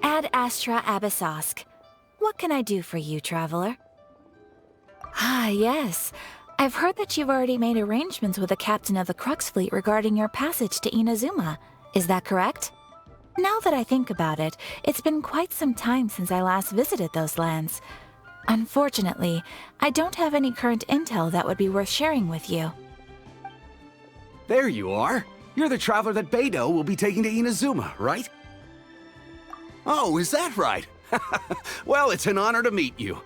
Ad Astra Abyssosk. What can I do for you, traveler? Ah, yes. I've heard that you've already made arrangements with the captain of the Crux fleet regarding your passage to Inazuma. Is that correct? Now that I think about it, it's been quite some time since I last visited those lands. Unfortunately, I don't have any current intel that would be worth sharing with you. There you are. You're the traveler that Beidou will be taking to Inazuma, right? Oh, is that right? Well, it's an honor to meet you.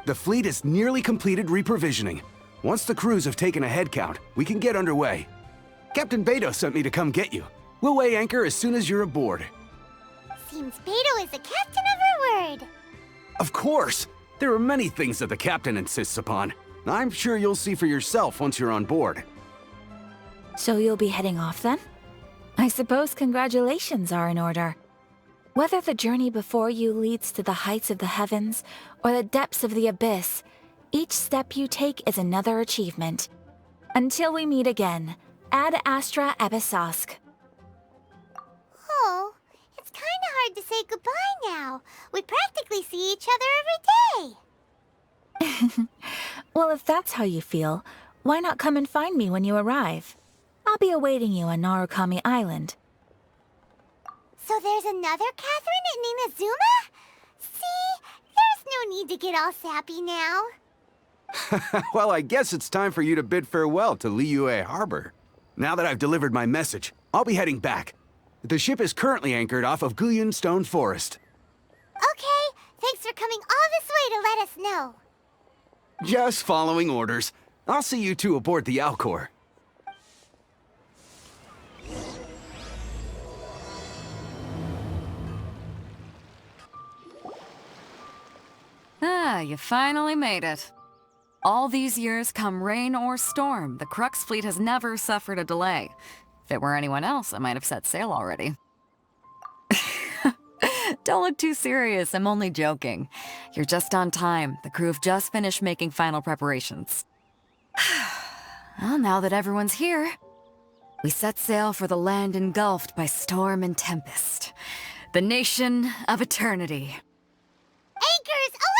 The fleet has nearly completed reprovisioning. Once the crews have taken a head count, we can get underway. Captain Beidou sent me to come get you. We'll weigh anchor as soon as you're aboard. Seems Beidou is the captain of her word. Of course! There are many things that the captain insists upon. I'm sure you'll see for yourself once you're on board. So you'll be heading off then? I suppose congratulations are in order. Whether the journey before you leads to the heights of the heavens or the depths of the abyss, each step you take is another achievement. Until we meet again, Ad Astra Abyssosk. Oh, it's kinda hard to say goodbye now. We practically see each other every day. Well, if that's how you feel, why not come and find me when you arrive? I'll be awaiting you on Narukami Island. So there's another Catherine in Inazuma? See, there's no need to get all sappy now. Well, I guess it's time for you to bid farewell to Liyue Harbor. Now that I've delivered my message, I'll be heading back. The ship is currently anchored off of Guyun Stone Forest. Okay, thanks for coming all this way to let us know. Just following orders. I'll see you two aboard the Alcor. Ah, you finally made it. All these years, come rain or storm, the Crux fleet has never suffered a delay. If it were anyone else, I might have set sail already. Don't look too serious, I'm only joking. You're just on time. The crew have just finished making final preparations. Well, now that everyone's here, we set sail for the land engulfed by storm and tempest. The nation of eternity. Anchors away!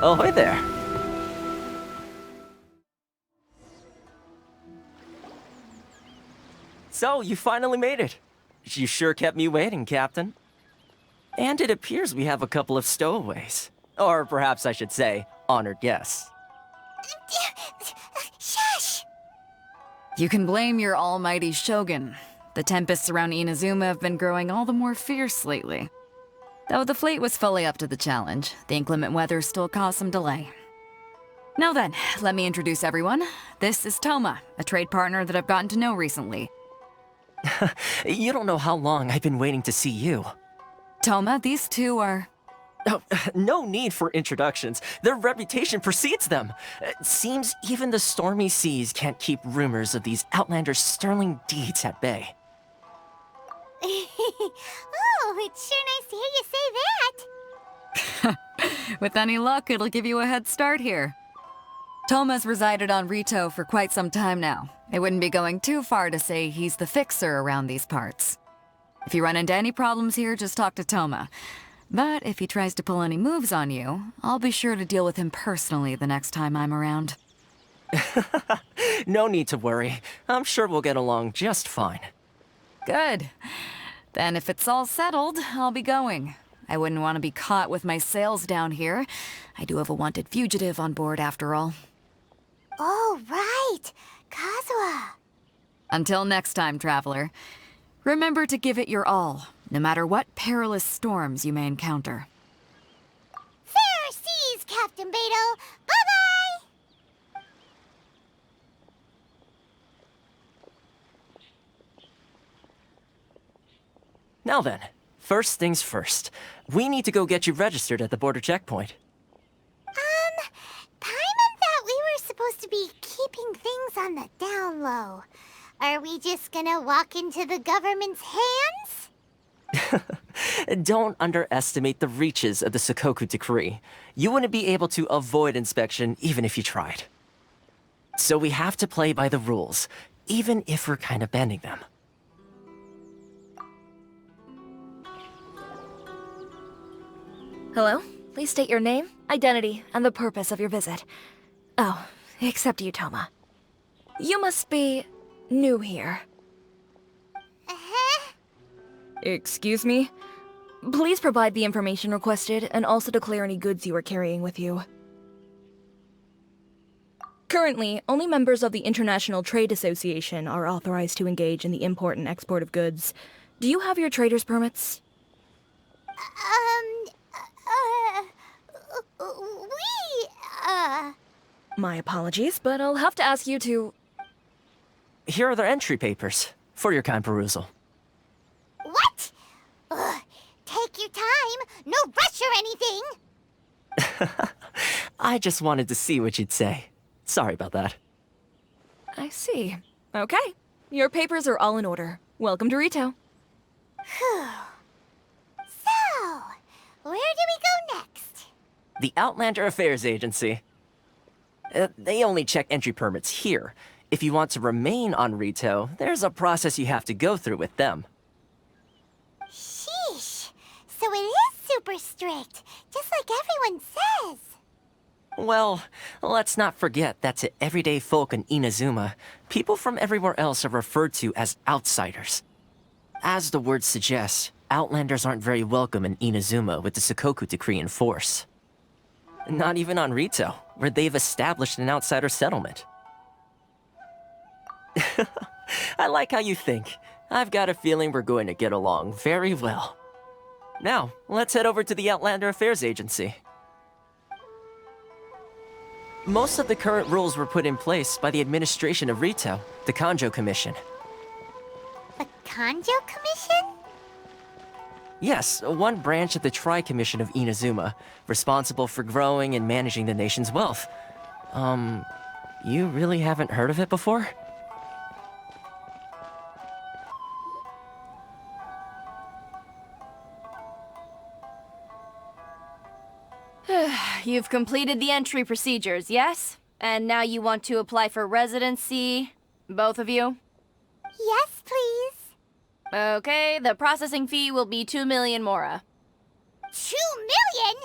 Ahoy there. So, you finally made it. You sure kept me waiting, Captain. And it appears we have a couple of stowaways. Or perhaps I should say, honored guests. Shush! You can blame your almighty Shogun. The tempests around Inazuma have been growing all the more fierce lately. Though the fleet was fully up to the challenge, the inclement weather still caused some delay. Now then, let me introduce everyone. This is Toma, a trade partner that I've gotten to know recently. You don't know how long I've been waiting to see you. Toma, these two are... Oh, no need for introductions. Their reputation precedes them. It seems even the stormy seas can't keep rumors of these Outlanders' sterling deeds at bay. Oh, it's sure nice to hear you say that. With any luck, it'll give you a head start here. Toma's resided on Rito for quite some time now. It wouldn't be going too far to say he's the fixer around these parts. If you run into any problems here, just talk to Toma. But if he tries to pull any moves on you, I'll be sure to deal with him personally the next time I'm around. No need to worry. I'm sure we'll get along just fine. Good. Then if it's all settled, I'll be going. I wouldn't want to be caught with my sails down here. I do have a wanted fugitive on board after all. Oh, right. Kazuha. Until next time, traveler. Remember to give it your all, no matter what perilous storms you may encounter. Fair seas, Captain Beidou. Bye-bye! Now then, first things first. We need to go get you registered at the border checkpoint. Paimon thought we were supposed to be keeping things on the down low. Are we just gonna walk into the government's hands? Don't underestimate the reaches of the Sakoku Decree. You wouldn't be able to avoid inspection even if you tried. So we have to play by the rules, even if we're kind of bending them. Hello? Please state your name, identity, and the purpose of your visit. Oh, except you, Toma. You must be new here. Uh-huh. Excuse me? Please provide the information requested and also declare any goods you are carrying with you. Currently, only members of the International Trade Association are authorized to engage in the import and export of goods. Do you have your trader's permits? My apologies, but I'll have to ask you to... Here are the entry papers, for your kind perusal. What? Ugh, take your time. No rush or anything. I just wanted to see what you'd say. Sorry about that. I see. Okay. Your papers are all in order. Welcome to Rito. Whew. So, where do we go next? The Outlander Affairs Agency. They only check entry permits here. If you want to remain on Rito, there's a process you have to go through with them. Sheesh. So it is super strict, just like everyone says. Well, let's not forget that to everyday folk in Inazuma, people from everywhere else are referred to as outsiders. As the word suggests, Outlanders aren't very welcome in Inazuma with the Sakoku Decree in force. Not even on Rito, where they've established an outsider settlement. I like how you think. I've got a feeling we're going to get along very well. Now, let's head over to the Outlander Affairs Agency. Most of the current rules were put in place by the administration of Rito, the Kanjo Commission. The Kanjo Commission? Yes, one branch of the Tri-Commission of Inazuma, responsible for growing and managing the nation's wealth. You really haven't heard of it before? You've completed the entry procedures, yes? And now you want to apply for residency? Both of you? Yes, please. Okay, the processing fee will be 2 million mora. 2 million?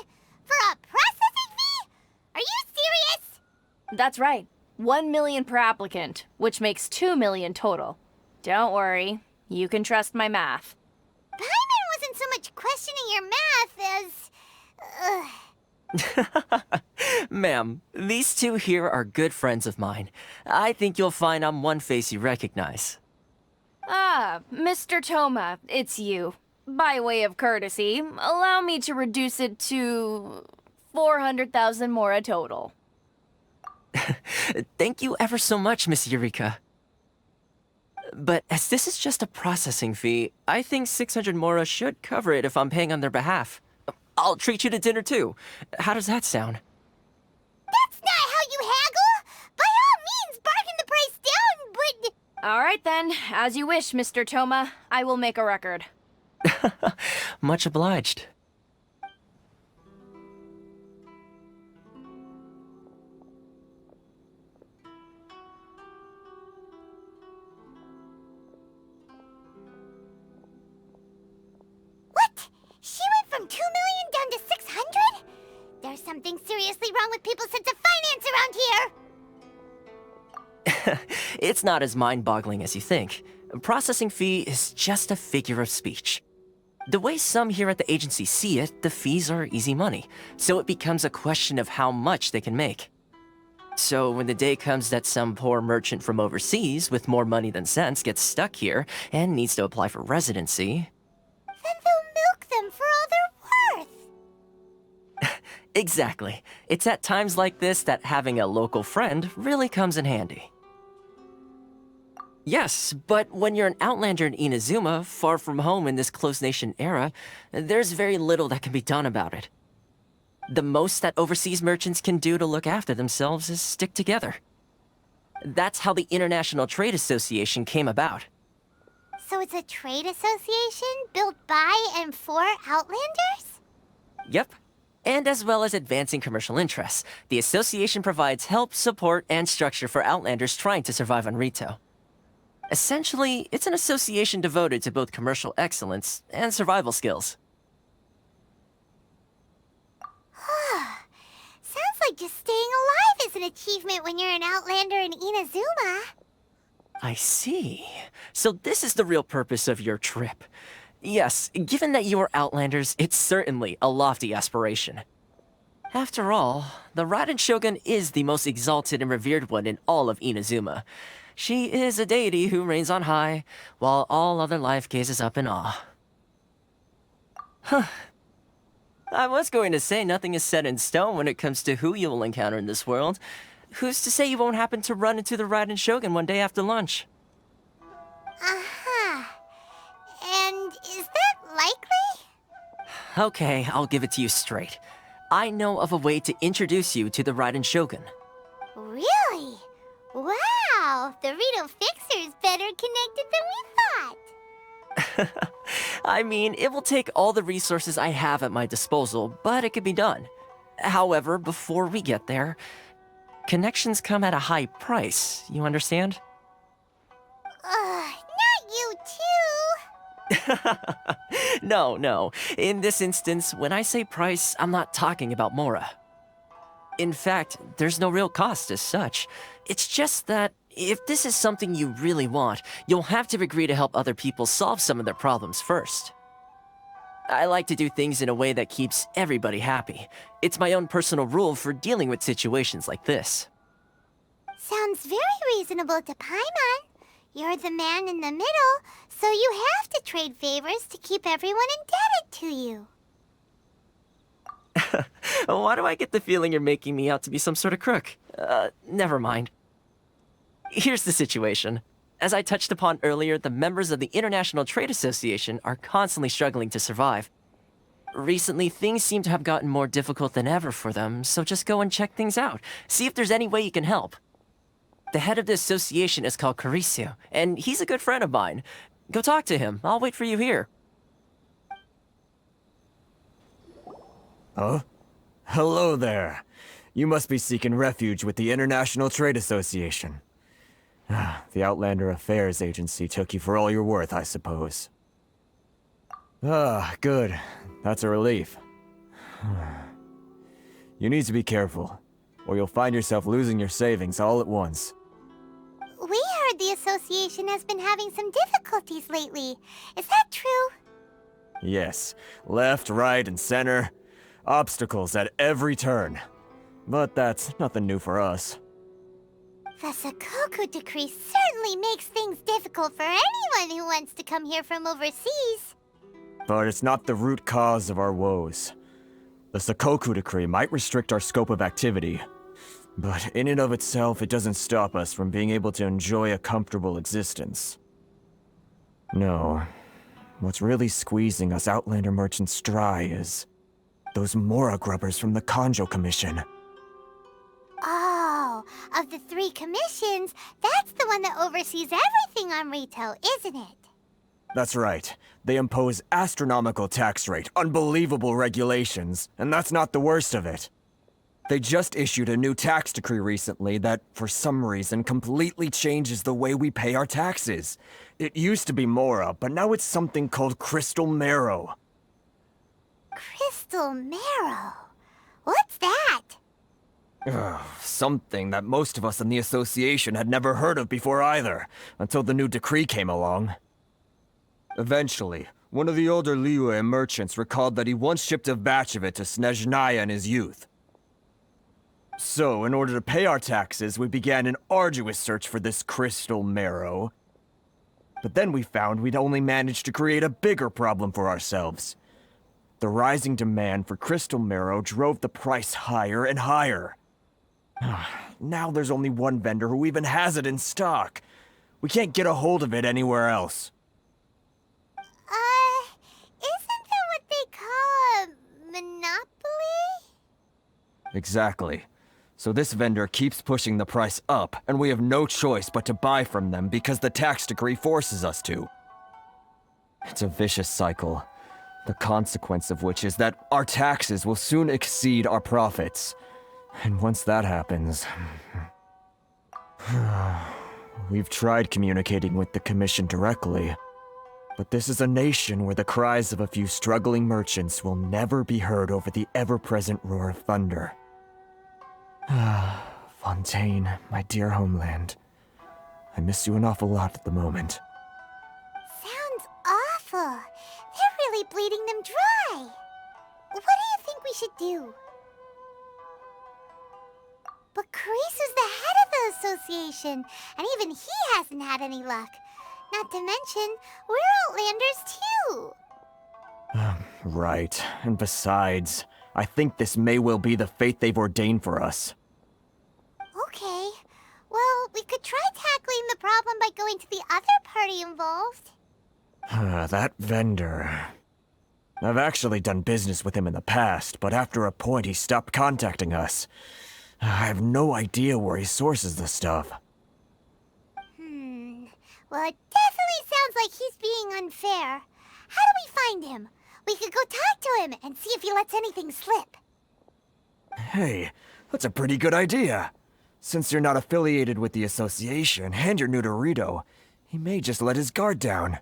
For a processing fee? Are you serious? That's right. 1 million per applicant, which makes 2 million total. Don't worry, you can trust my math. Paimon wasn't so much questioning your math as... Ma'am, these two here are good friends of mine. I think you'll find I'm one face you recognize. Ah, Mr. Toma, it's you. By way of courtesy, allow me to reduce it to 400,000 mora total. Thank you ever so much, Miss Eureka. But as this is just a processing fee, I think 600 Mora should cover it if I'm paying on their behalf. I'll treat you to dinner too. How does that sound? That's not how you haggle! By all means, bargain the price down, but... All right then, as you wish, Mr. Toma. I will make a record. Much obliged. What? She went from 2 million down to 600? There's something seriously wrong with people's sense of finance around here! It's not as mind-boggling as you think. A processing fee is just a figure of speech. The way some here at the agency see it, the fees are easy money, so it becomes a question of how much they can make. So when the day comes that some poor merchant from overseas with more money than sense gets stuck here and needs to apply for residency... Then they'll milk them for all they're worth! Exactly. It's at times like this that having a local friend really comes in handy. Yes, but when you're an outlander in Inazuma, far from home in this closed nation era, there's very little that can be done about it. The most that overseas merchants can do to look after themselves is stick together. That's how the International Trade Association came about. So it's a trade association built by and for Outlanders? Yep. And as well as advancing commercial interests, the association provides help, support, and structure for Outlanders trying to survive on Rito. Essentially, it's an association devoted to both commercial excellence and survival skills. Sounds like just staying alive is an achievement when you're an Outlander in Inazuma. I see. So this is the real purpose of your trip. Yes, given that you are Outlanders, it's certainly a lofty aspiration. After all, the Raiden Shogun is the most exalted and revered one in all of Inazuma. She is a deity who reigns on high, while all other life gazes up in awe. Huh. I was going to say nothing is set in stone when it comes to who you will encounter in this world. Who's to say you won't happen to run into the Raiden Shogun one day after lunch? Uh-huh. And is that likely? Okay, I'll give it to you straight. I know of a way to introduce you to the Raiden Shogun. Really? Wow, the Rito Fixer's better connected than we thought. I mean, it will take all the resources I have at my disposal, but it could be done. However, before we get there, connections come at a high price, you understand? Not you too. No. In this instance, when I say price, I'm not talking about Mora. In fact, there's no real cost as such. It's just that if this is something you really want, you'll have to agree to help other people solve some of their problems first. I like to do things in a way that keeps everybody happy. It's my own personal rule for dealing with situations like this. Sounds very reasonable to Paimon. You're the man in the middle, so you have to trade favors to keep everyone indebted to you. Why do I get the feeling you're making me out to be some sort of crook? Never mind. Here's the situation. As I touched upon earlier, the members of the International Trade Association are constantly struggling to survive. Recently, things seem to have gotten more difficult than ever for them, so just go and check things out. See if there's any way you can help. The head of the association is called Caricio, and he's a good friend of mine. Go talk to him. I'll wait for you here. Huh? Hello there. You must be seeking refuge with the International Trade Association. The Outlander Affairs Agency took you for all you're worth, I suppose. Good. That's a relief. You need to be careful, or you'll find yourself losing your savings all at once. We heard the association has been having some difficulties lately. Is that true? Yes. Left, right, and center. Obstacles at every turn. But that's nothing new for us. The Sakoku Decree certainly makes things difficult for anyone who wants to come here from overseas. But it's not the root cause of our woes. The Sakoku Decree might restrict our scope of activity, but in and of itself, it doesn't stop us from being able to enjoy a comfortable existence. No. What's really squeezing us Outlander merchants dry is those Mora grubbers from the Conjo Commission. Oh, of the 3 commissions, that's the one that oversees everything on retail, isn't it? That's right. They impose astronomical tax rate, unbelievable regulations, and that's not the worst of it. They just issued a new tax decree recently that, for some reason, completely changes the way we pay our taxes. It used to be Mora, but now it's something called Crystal Marrow. Crystal Marrow? What's that? Something that most of us in the association had never heard of before either, until the new decree came along. Eventually, one of the older Liyue merchants recalled that he once shipped a batch of it to Snezhnaya in his youth. So, in order to pay our taxes, we began an arduous search for this crystal marrow. But then we found we'd only managed to create a bigger problem for ourselves. The rising demand for crystal marrow drove the price higher and higher. Now there's only one vendor who even has it in stock. We can't get a hold of it anywhere else. Isn't that what they call a monopoly? Exactly. So this vendor keeps pushing the price up, and we have no choice but to buy from them because the tax decree forces us to. It's a vicious cycle, the consequence of which is that our taxes will soon exceed our profits. And once that happens... We've tried communicating with the Commission directly, but this is a nation where the cries of a few struggling merchants will never be heard over the ever-present roar of thunder. Fontaine, my dear homeland. I miss you an awful lot at the moment. Sounds awful. They're really bleeding them dry. What do you think we should do? But Carisu's the head of the association, and even he hasn't had any luck. Not to mention, we're Outlanders too. Right. And besides, I think this may well be the fate they've ordained for us. Okay. Well, we could try tackling the problem by going to the other party involved. That vendor... I've actually done business with him in the past, but after a point he stopped contacting us. I have no idea where he sources the stuff. Well, it definitely sounds like he's being unfair. How do we find him? We could go talk to him and see if he lets anything slip. Hey, that's a pretty good idea. Since you're not affiliated with the association and you're new to Rito, he may just let his guard down.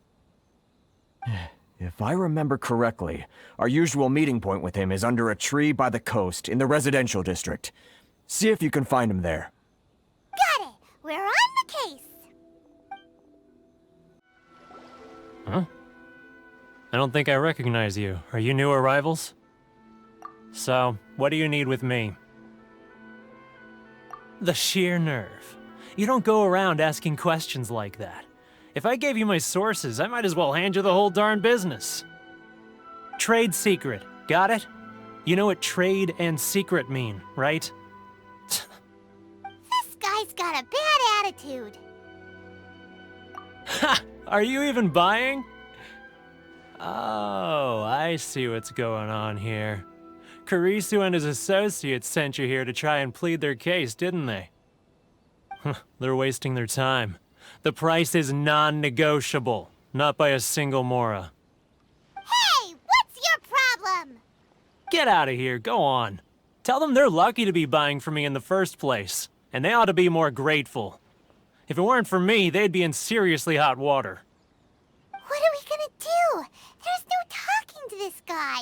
If I remember correctly, our usual meeting point with him is under a tree by the coast in the residential district. See if you can find him there. Got it! We're on the case! Huh? I don't think I recognize you. Are you new arrivals? So, what do you need with me? The sheer nerve. You don't go around asking questions like that. If I gave you my sources, I might as well hand you the whole darn business. Trade secret, got it? You know what trade and secret mean, right? This guy's got a bad attitude. Ha! Are you even buying? Oh, I see what's going on here. Carisu and his associates sent you here to try and plead their case, didn't they? They're wasting their time. The price is non-negotiable, not by a single Mora. Hey, what's your problem? Get out of here, go on. Tell them they're lucky to be buying from me in the first place, and they ought to be more grateful. If it weren't for me, they'd be in seriously hot water. What are we gonna do? There's no talking to this guy.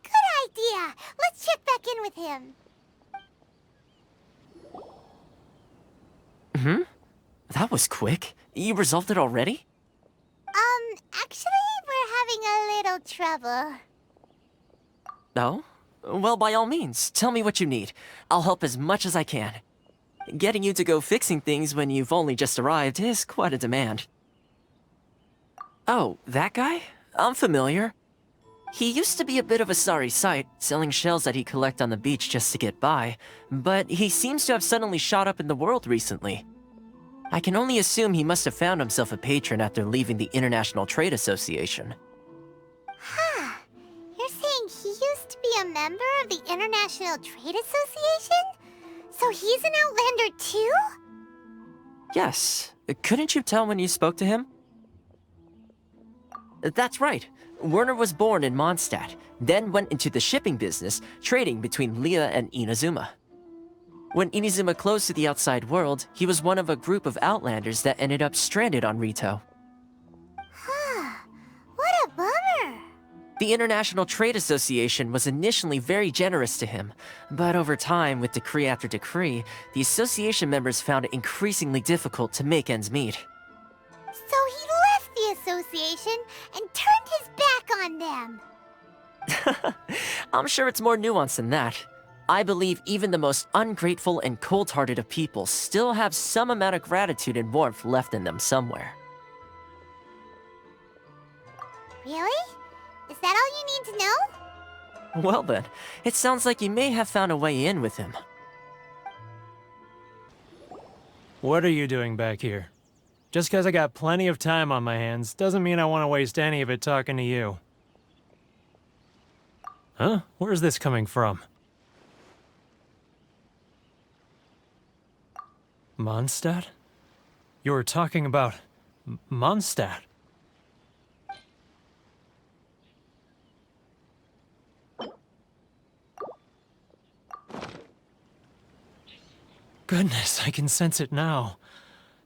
Good idea. Let's check back in with him. That was quick. You resolved it already? Actually, we're having a little trouble. No? Well, by all means, tell me what you need. I'll help as much as I can. Getting you to go fixing things when you've only just arrived is quite a demand. Oh, that guy? I'm familiar. He used to be a bit of a sorry sight, selling shells that he'd collect on the beach just to get by, but he seems to have suddenly shot up in the world recently. I can only assume he must have found himself a patron after leaving the International Trade Association. Huh. You're saying he used to be a member of the International Trade Association? So he's an Outlander too? Yes. Couldn't you tell when you spoke to him? That's right. Werner was born in Mondstadt, then went into the shipping business, trading between Liyue and Inazuma. When Inazuma closed to the outside world, he was one of a group of Outlanders that ended up stranded on Rito. Huh. What a bummer. The International Trade Association was initially very generous to him, but over time, with decree after decree, the association members found it increasingly difficult to make ends meet. So he left the association and turned his back on them. I'm sure it's more nuanced than that. I believe even the most ungrateful and cold-hearted of people still have some amount of gratitude and warmth left in them somewhere. Really? Is that all you need to know? Well then, it sounds like you may have found a way in with him. What are you doing back here? Just because I got plenty of time on my hands doesn't mean I want to waste any of it talking to you. Huh? Where's this coming from? Mondstadt? You were talking about Mondstadt. Goodness, I can sense it now.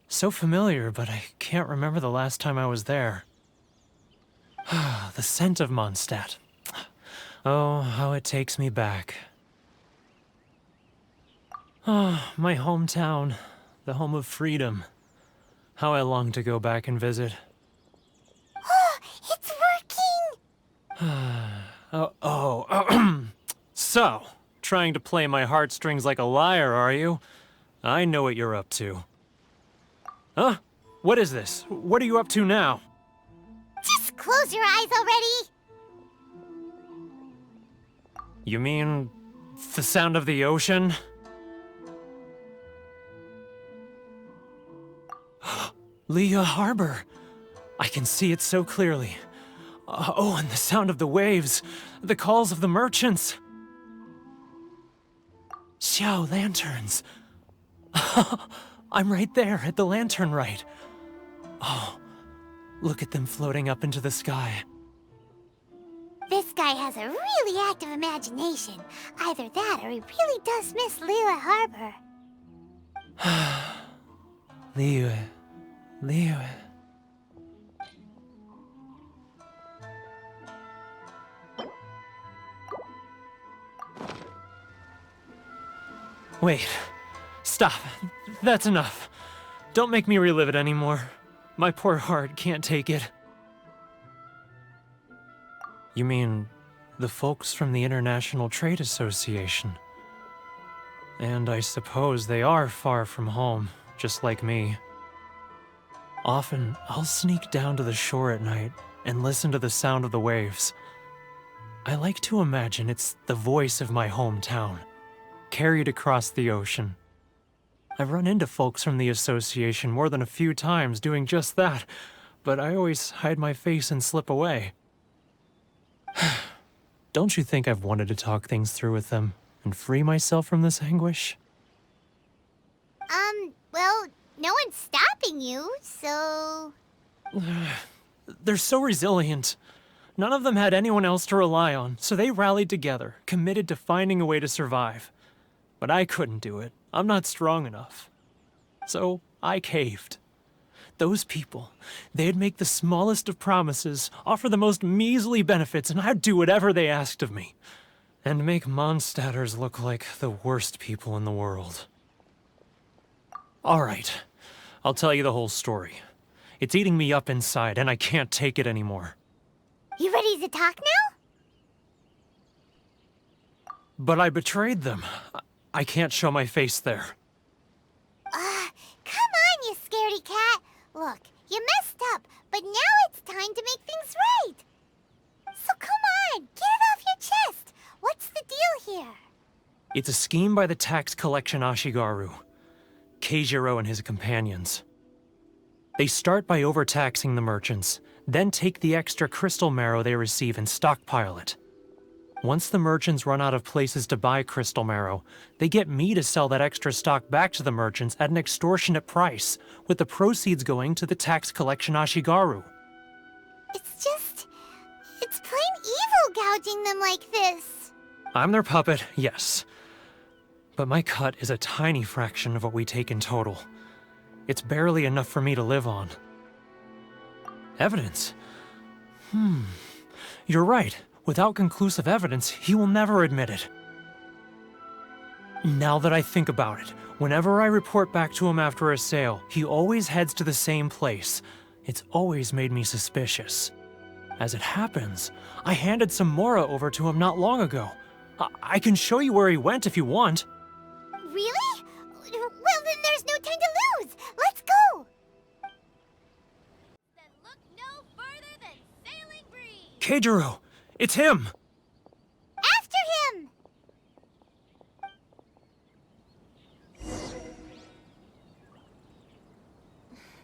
So familiar, but I can't remember the last time I was there. The scent of Mondstadt. Oh, how it takes me back. Oh, my hometown. The home of freedom. How I long to go back and visit. It's working! So, trying to play my heartstrings like a liar, are you? I know what you're up to. Huh? What is this? What are you up to now? Just close your eyes already! You mean the sound of the ocean? Liyue Harbor. I can see it so clearly. Oh, and the sound of the waves. The calls of the merchants. Xiao lanterns. I'm right there at the lantern right. Oh, look at them floating up into the sky. This guy has a really active imagination. Either that or he really does miss Liyue Harbor. Liyue. Wait. Stop. That's enough. Don't make me relive it anymore. My poor heart can't take it. You mean the folks from the International Trade Association? And I suppose they are far from home, just like me. Often, I'll sneak down to the shore at night and listen to the sound of the waves. I like to imagine it's the voice of my hometown, carried across the ocean. I've run into folks from the association more than a few times doing just that, but I always hide my face and slip away. Don't you think I've wanted to talk things through with them and free myself from this anguish? Well, no one's stopping you, so... They're so resilient. None of them had anyone else to rely on, so they rallied together, committed to finding a way to survive. But I couldn't do it. I'm not strong enough. So I caved. Those people, they'd make the smallest of promises, offer the most measly benefits, and I'd do whatever they asked of me. And make Mondstadters look like the worst people in the world. All right, I'll tell you the whole story. It's eating me up inside, and I can't take it anymore. You ready to talk now? But I betrayed them. I can't show my face there. Come on, you scaredy cat. Look, you messed up, but now it's time to make things right. So come on, get it off your chest. What's the deal here? It's a scheme by the tax collection Ashigaru. Keijiro and his companions. They start by overtaxing the merchants, then take the extra crystal marrow they receive and stockpile it. Once the merchants run out of places to buy crystal marrow, they get me to sell that extra stock back to the merchants at an extortionate price, with the proceeds going to the tax collection Ashigaru. It's plain evil gouging them like this. I'm their puppet, yes. But my cut is a tiny fraction of what we take in total. It's barely enough for me to live on. Evidence? You're right. Without conclusive evidence, he will never admit it. Now that I think about it, whenever I report back to him after a sale, he always heads to the same place. It's always made me suspicious. As it happens, I handed some Mora over to him not long ago. I can show you where he went if you want. Really? Well, then there's no time to lose. Let's go. Then look no further than Sailing Breeze. Keijiro, it's him! After him!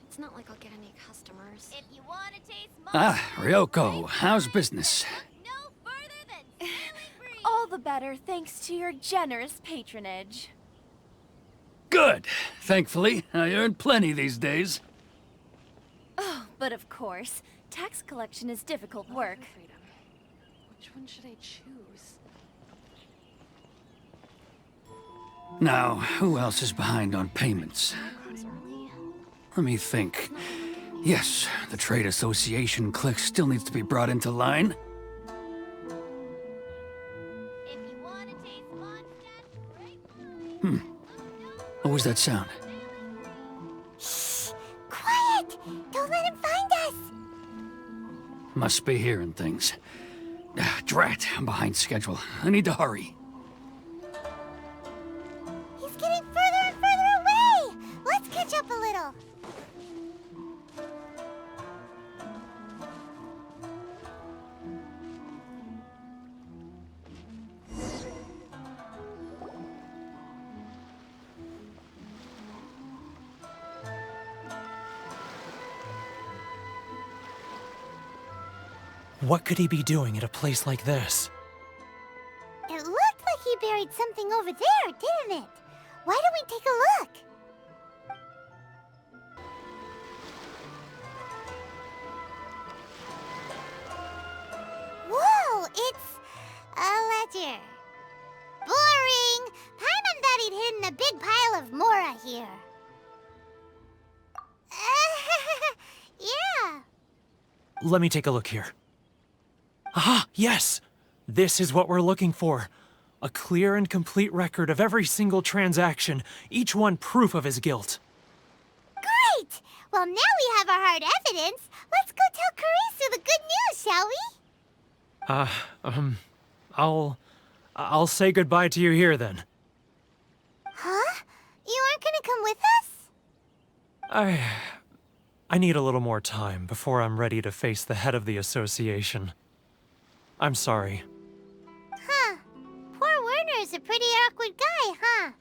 It's not like I'll get any customers. If you want to taste Ryoko, how's business? no further than Sailing Breeze. All the better thanks to your generous patronage. Good. Thankfully, I earn plenty these days. Oh, but of course, tax collection is difficult work. Which one should I choose? Now, who else is behind on payments? It's early. Let me think. Yes, the Trade Association clique still needs to be brought into line. If you want to taste Mondstadt, great. What was that sound? Shh! Quiet! Don't let him find us! Must be hearing things. Drat, I'm behind schedule. I need to hurry. He's getting further and further away! Let's catch up a little. What could he be doing at a place like this? It looked like he buried something over there, didn't it? Why don't we take a look? Whoa, it's a ledger. Boring! Paimon thought he'd hidden a big pile of Mora here. Yeah. Let me take a look here. Ah, yes! This is what we're looking for. A clear and complete record of every single transaction, each one proof of his guilt. Great! Well, now we have our hard evidence. Let's go tell Karisu the good news, shall we? I'll say goodbye to you here then. Huh? You aren't gonna come with us? I need a little more time before I'm ready to face the head of the association. I'm sorry. Huh. Poor Werner's a pretty awkward guy, huh?